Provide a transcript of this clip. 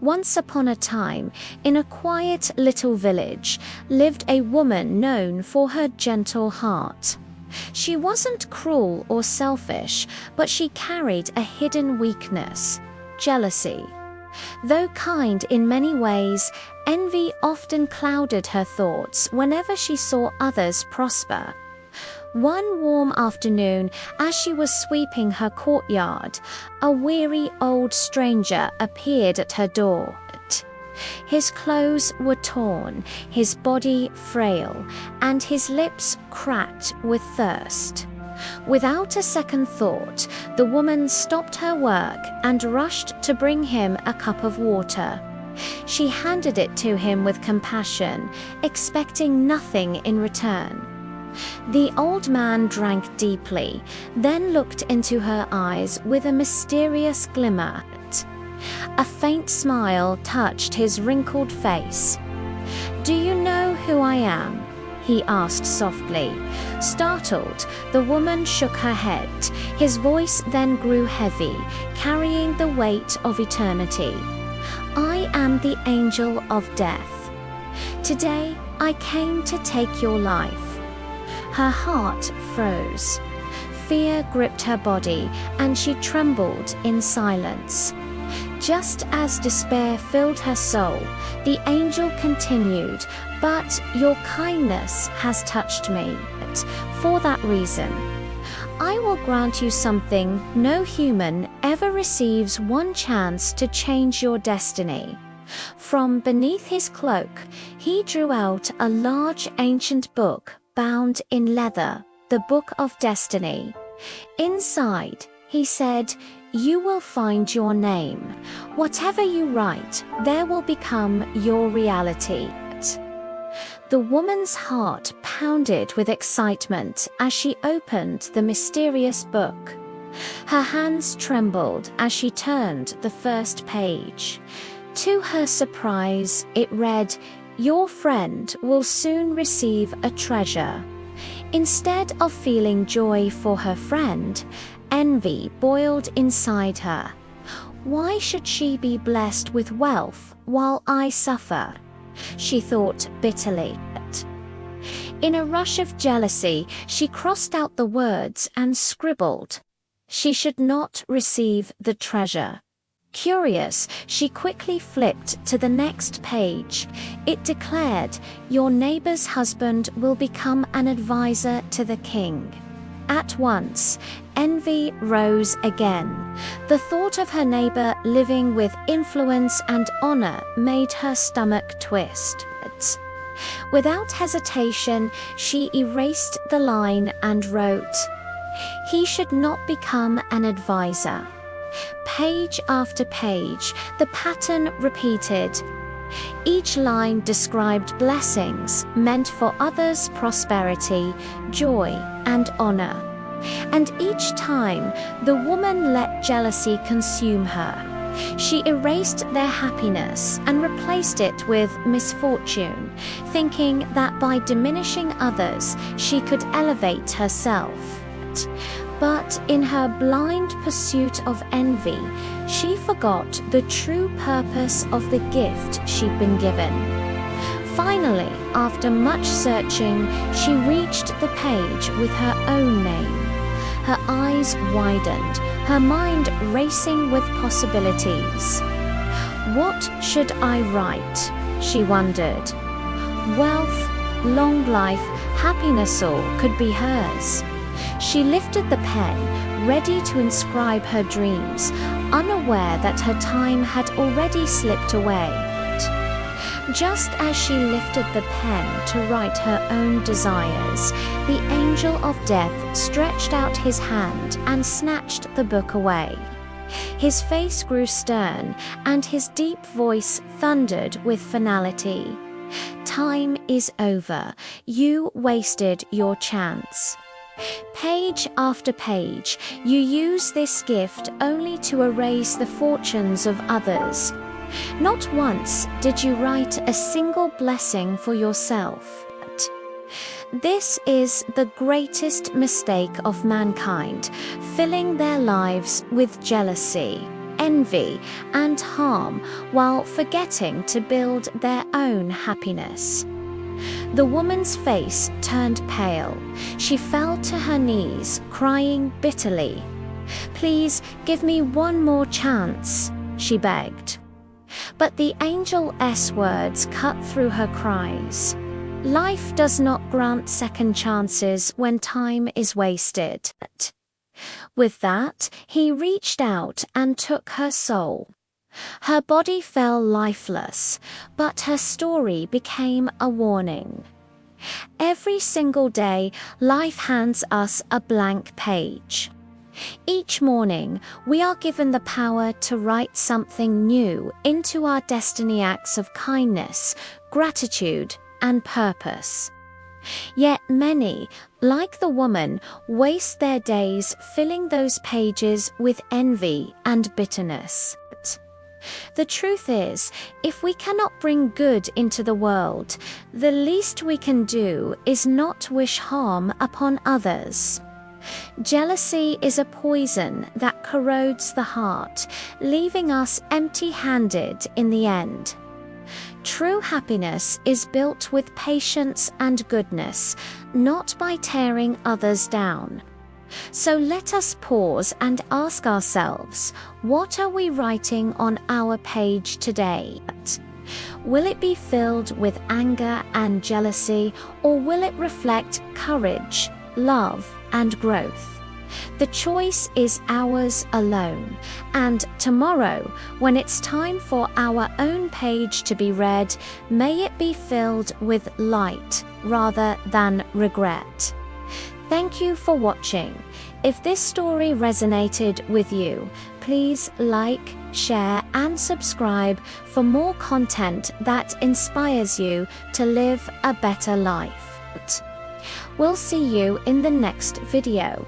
Once upon a time, in a quiet little village, lived a woman known for her gentle heart. She wasn't cruel or selfish, but she carried a hidden weakness: jealousy. Though kind in many ways, envy often clouded her thoughts whenever she saw others prosper. One warm afternoon, as she was sweeping her courtyard, a weary old stranger appeared at her door. His clothes were torn, his body frail, and his lips cracked with thirst. Without a second thought, the woman stopped her work and rushed to bring him a cup of water. She handed it to him with compassion, expecting nothing in return. The old man drank deeply, then looked into her eyes with a mysterious glimmer. A faint smile touched his wrinkled face. "Do you know who I am?" he asked softly. Startled, the woman shook her head. His voice then grew heavy, carrying the weight of eternity. "I am the angel of death. Today I came to take your life." Her heart froze. Fear gripped her body, and she trembled in silence. Just as despair filled her soul, the angel continued, "But your kindness has touched me. For that reason, I will grant you something no human ever receives: one chance to change your destiny." From beneath his cloak, he drew out a large ancient book bound in leather, the Book of Destiny. Inside, he said, "You will find your name. Whatever you write, there will become your reality." The woman's heart pounded with excitement as she opened the mysterious book. Her hands trembled as she turned the first page. To her surprise, it read, "Your friend will soon receive a treasure." Instead of feeling joy for her friend, envy boiled inside her. Why should she be blessed with wealth while I suffer? She thought bitterly. In a rush of jealousy, she crossed out the words and scribbled, "She should not receive the treasure." Curious, she quickly flipped to the next page. It declared, "Your neighbor's husband will become an advisor to the king." At once, envy rose again. The thought of her neighbor living with influence and honor made her stomach twist. Without hesitation, she erased the line and wrote, "He should not become an advisor." Page after page, the pattern repeated. Each line described blessings meant for others' prosperity, joy, and honor. And each time, the woman let jealousy consume her. She erased their happiness and replaced it with misfortune, thinking that by diminishing others, she could elevate herself. But in her blind pursuit of envy, she forgot the true purpose of the gift she'd been given. Finally, after much searching, she reached the page with her own name. Her eyes widened, her mind racing with possibilities. What should I write? She wondered. Wealth, long life, happiness, all could be hers. She lifted the pen, ready to inscribe her dreams, unaware that her time had already slipped away. Just as she lifted the pen to write her own desires, the angel of death stretched out his hand and snatched the book away. His face grew stern, and his deep voice thundered with finality. "Time is over. You wasted your chance." Page after page, you use this gift only to erase the fortunes of others. Not once did you write a single blessing for yourself. This is the greatest mistake of mankind, filling their lives with jealousy. envy, and harm while forgetting to build their own happiness. The woman's face turned pale. She fell to her knees, crying bitterly. "Please give me one more chance," she begged. But the angel's words cut through her cries. Life does not grant second chances when time is wasted. With that, he reached out and took her soul. Her body fell lifeless, but her story became a warning. Every single day, life hands us a blank page. Each morning, we are given the power to write something new into our destiny, acts of kindness, gratitude, and purpose. Yet many, like the woman, waste their days filling those pages with envy and bitterness. The truth is, if we cannot bring good into the world, the least we can do is not wish harm upon others. Jealousy is a poison that corrodes the heart, leaving us empty-handed in the end. True happiness is built with patience and goodness, not by tearing others down. So let us pause and ask ourselves, what are we writing on our page today? Will it be filled with anger and jealousy, or will it reflect courage, love, and growth? The choice is ours alone, and tomorrow, when it's time for our own page to be read, may it be filled with light rather than regret. Thank you for watching. If this story resonated with you, please like, share, and subscribe for more content that inspires you to live a better life. We'll see you in the next video.